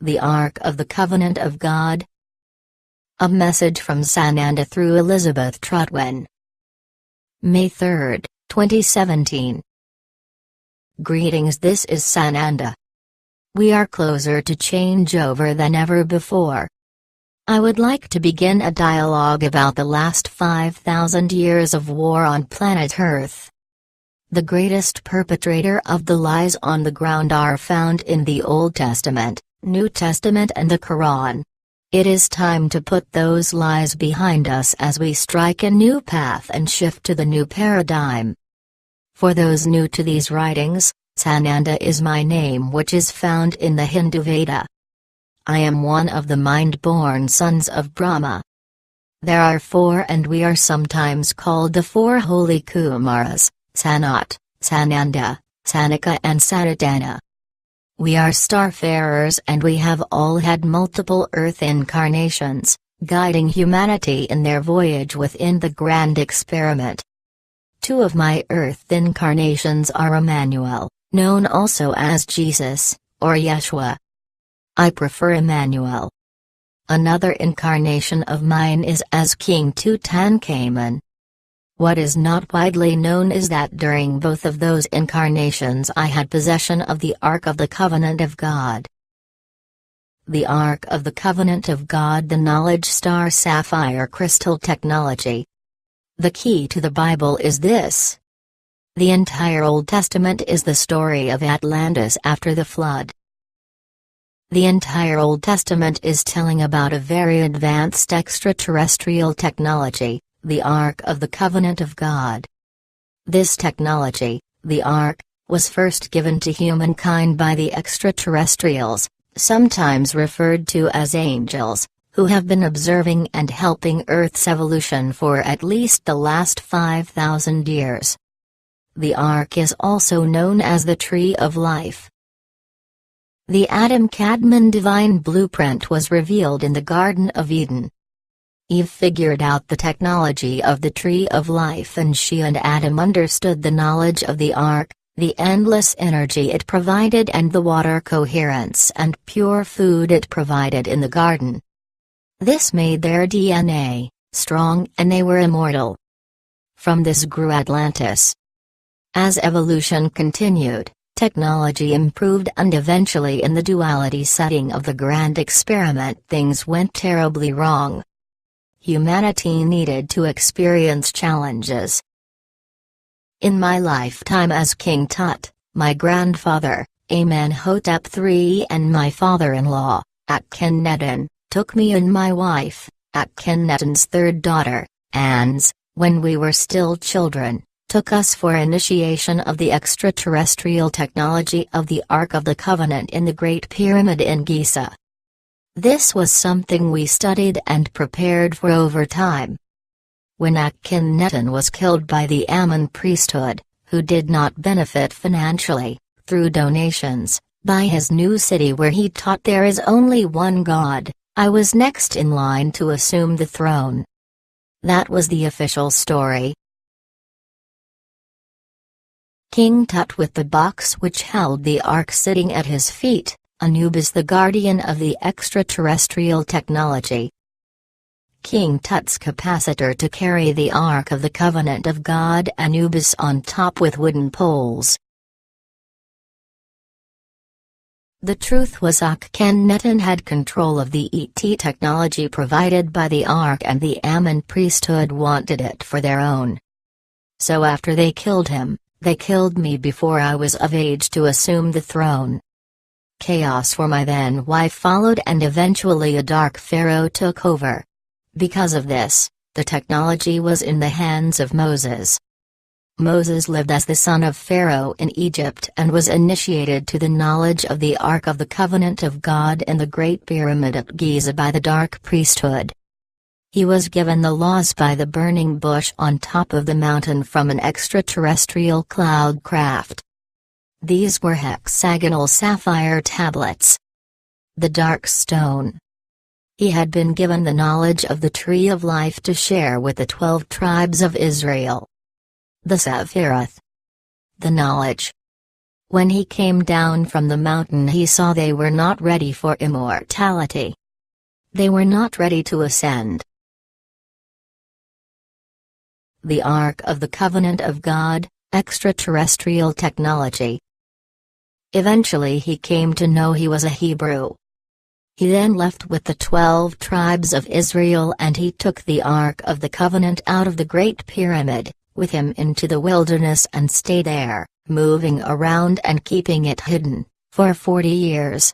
the Ark of the Covenant of God. A message from Sananda through Elizabeth Trutwin. May 3, 2017. Greetings, this is Sananda. We are closer to changeover than ever before. I would like to begin a dialogue about the last 5,000 years of war on planet Earth. The greatest perpetrator of the lies on the ground are found in the Old Testament, New Testament and the Quran. It is time to put those lies behind us as we strike a new path and shift to the new paradigm. For those new to these writings, Sananda is my name, which is found in the Hindu Veda. I am one of the mind-born sons of Brahma. There are four, and we are sometimes called the four holy Kumaras: Sanat, Sananda, Sanika and Sanatana. We are starfarers, and we have all had multiple Earth incarnations, guiding humanity in their voyage within the grand experiment. Two of my Earth incarnations are Emmanuel, known also as Jesus, or Yeshua. I prefer Emmanuel. Another incarnation of mine is as King Tutankhamun. What is not widely known is that during both of those incarnations I had possession of the Ark of the Covenant of God. The Ark of the Covenant of God, the Knowledge Star Sapphire Crystal Technology. The key to the Bible is this. The entire Old Testament is the story of Atlantis after the flood. The entire Old Testament is telling about a very advanced extraterrestrial technology, the Ark of the Covenant of God. This technology, the Ark, was first given to humankind by the extraterrestrials, sometimes referred to as angels, who have been observing and helping Earth's evolution for at least the last 5,000 years. The Ark is also known as the Tree of Life. The Adam-Kadmon divine blueprint was revealed in the Garden of Eden. Eve figured out the technology of the Tree of Life, and she and Adam understood the knowledge of the Ark, the endless energy it provided, and the water coherence and pure food it provided in the garden. This made their DNA strong, and they were immortal. From this grew Atlantis. As evolution continued, technology improved, and eventually in the duality setting of the grand experiment things went terribly wrong. Humanity needed to experience challenges. In my lifetime as King Tut, my grandfather, Amenhotep III, and my father-in-law, Akhenaten, took me and my wife, Akhenaten's third daughter, Ans, when we were still children, took us for initiation of the extraterrestrial technology of the Ark of the Covenant in the Great Pyramid in Giza. This was something we studied and prepared for over time. When Akhenaten was killed by the Amun priesthood, who did not benefit financially, through donations, by his new city where he taught there is only one God, I was next in line to assume the throne. That was the official story. King Tut, with the box which held the Ark sitting at his feet, Anubis the guardian of the extraterrestrial technology. King Tut's capacitor to carry the Ark of the Covenant of God, Anubis on top with wooden poles. The truth was Akhenaten had control of the ET technology provided by the Ark, and the Amun priesthood wanted it for their own. So after they killed him, they killed me before I was of age to assume the throne. Chaos for my then wife followed, and eventually a dark pharaoh took over. Because of this, the technology was in the hands of Moses. Moses lived as the son of Pharaoh in Egypt and was initiated to the knowledge of the Ark of the Covenant of God in the Great Pyramid at Giza by the dark priesthood. He was given the laws by the burning bush on top of the mountain from an extraterrestrial cloud craft. These were hexagonal sapphire tablets. The dark stone. He had been given the knowledge of the Tree of Life to share with the 12 tribes of Israel. The Sephiroth. The knowledge. When he came down from the mountain, he saw they were not ready for immortality. They were not ready to ascend. The Ark of the Covenant of God, extraterrestrial technology. Eventually he came to know he was a Hebrew. He then left with the 12 tribes of Israel, and he took the Ark of the Covenant out of the Great Pyramid, with him into the wilderness, and stayed there, moving around and keeping it hidden, for 40 years.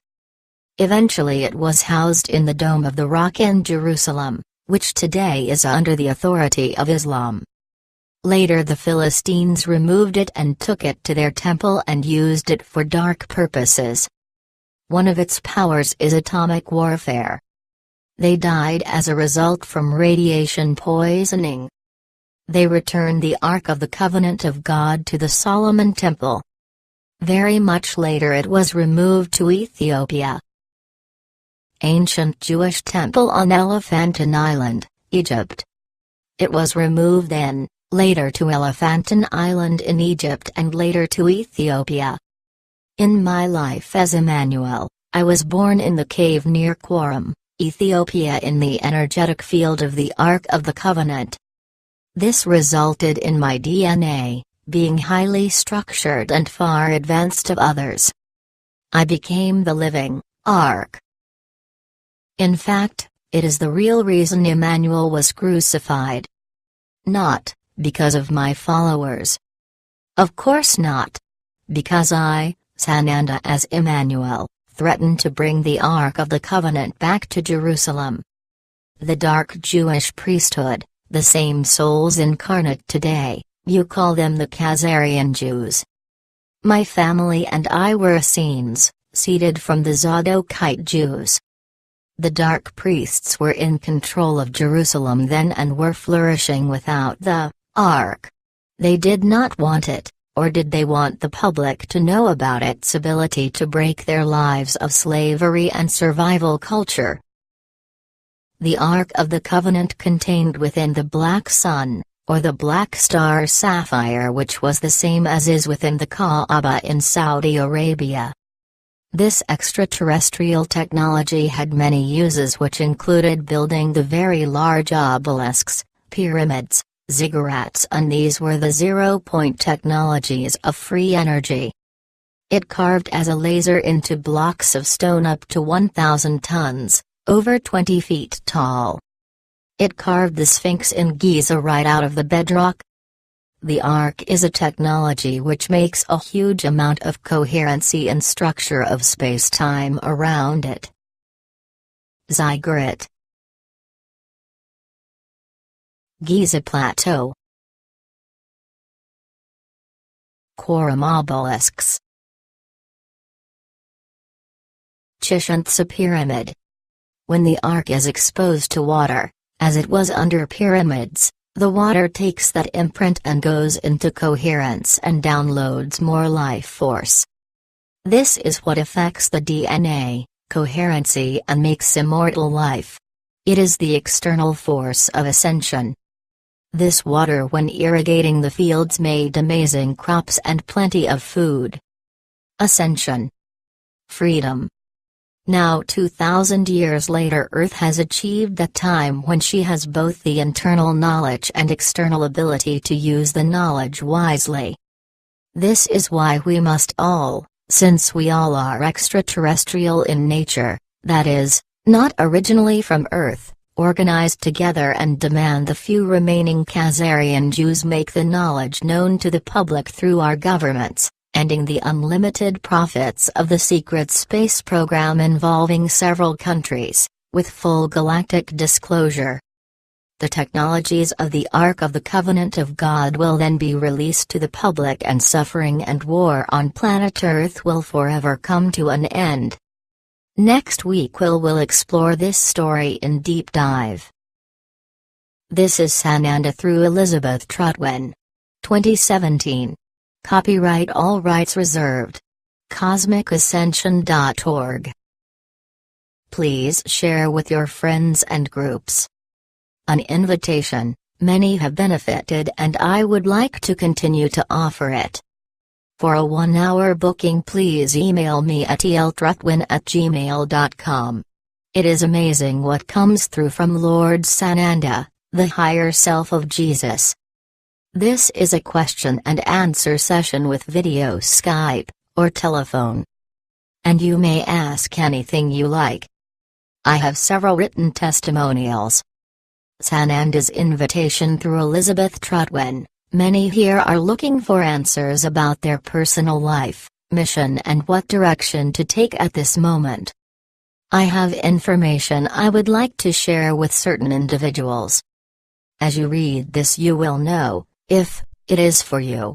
Eventually it was housed in the Dome of the Rock in Jerusalem, which today is under the authority of Islam. Later the Philistines removed it and took it to their temple and used it for dark purposes. One of its powers is atomic warfare. They died as a result from radiation poisoning. They returned the Ark of the Covenant of God to the Solomon Temple. Very much later it was removed to Ethiopia. Ancient Jewish temple on Elephantine Island, Egypt. It was removed then, later to Elephantine Island in Egypt, and later to Ethiopia. In my life as Emmanuel, I was born in the cave near Quorum, Ethiopia, in the energetic field of the Ark of the Covenant. This resulted in my DNA being highly structured and far advanced of others. I became the living Ark. In fact, it is the real reason Emmanuel was crucified. Not because of my followers. Of course not. Because I, Sananda as Emmanuel, threatened to bring the Ark of the Covenant back to Jerusalem. The dark Jewish priesthood, the same souls incarnate today, you call them the Khazarian Jews. My family and I were Essenes, seeded from the Zadokite Jews. The dark priests were in control of Jerusalem then and were flourishing without the Ark. They did not want it, or did they want the public to know about its ability to break their lives of slavery and survival culture? The Ark of the Covenant contained within the Black Sun, or the Black Star Sapphire, which was the same as is within the Kaaba in Saudi Arabia. This extraterrestrial technology had many uses, which included building the very large obelisks, pyramids, ziggurats, and these were the zero-point technologies of free energy. It carved as a laser into blocks of stone up to 1,000 tons, over 20 feet tall. It carved the Sphinx in Giza right out of the bedrock. The Ark is a technology which makes a huge amount of coherency and structure of space-time around it. Ziggurat. Giza Plateau. Quorum obelisks. Chichen Itza Pyramid. When the Ark is exposed to water, as it was under pyramids, the water takes that imprint and goes into coherence and downloads more life force. This is what affects the DNA, coherency, and makes immortal life. It is the external force of ascension. This water, when irrigating the fields, made amazing crops and plenty of food. Ascension. Freedom. Now 2,000 years later, Earth has achieved that time when she has both the internal knowledge and external ability to use the knowledge wisely. This is why we must all, since we all are extraterrestrial in nature, that is, not originally from Earth, organize together and demand the few remaining Khazarian Jews make the knowledge known to the public through our governments, ending the unlimited profits of the secret space program involving several countries, with full galactic disclosure. The technologies of the Ark of the Covenant of God will then be released to the public, and suffering and war on planet Earth will forever come to an end. Next week we'll explore this story in deep dive. This is Sananda through Elizabeth Trutwin. 2017. Copyright all rights reserved. CosmicAscension.org. Please share with your friends and groups. An invitation, many have benefited and I would like to continue to offer it. For a 1-hour booking, please email me at eltrutwin@gmail.com. It is amazing what comes through from Lord Sananda, the higher self of Jesus. This is a question and answer session with video, Skype, or telephone. And you may ask anything you like. I have several written testimonials. Sananda's invitation through Elizabeth Trutwin. Many here are looking for answers about their personal life, mission, and what direction to take at this moment. I have information I would like to share with certain individuals. As you read this, you will know if it is for you.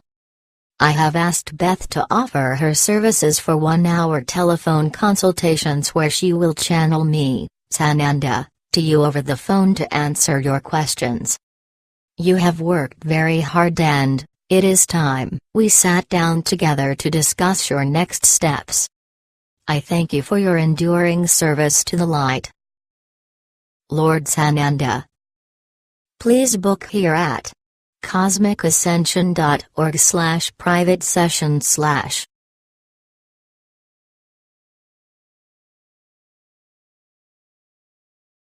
I have asked Beth to offer her services for 1-hour telephone consultations where she will channel me, Sananda, to you over the phone to answer your questions. You have worked very hard and it is time we sat down together to discuss your next steps. I thank you for your enduring service to the light. Lord Sananda. Please book here at cosmicascension.org/private session/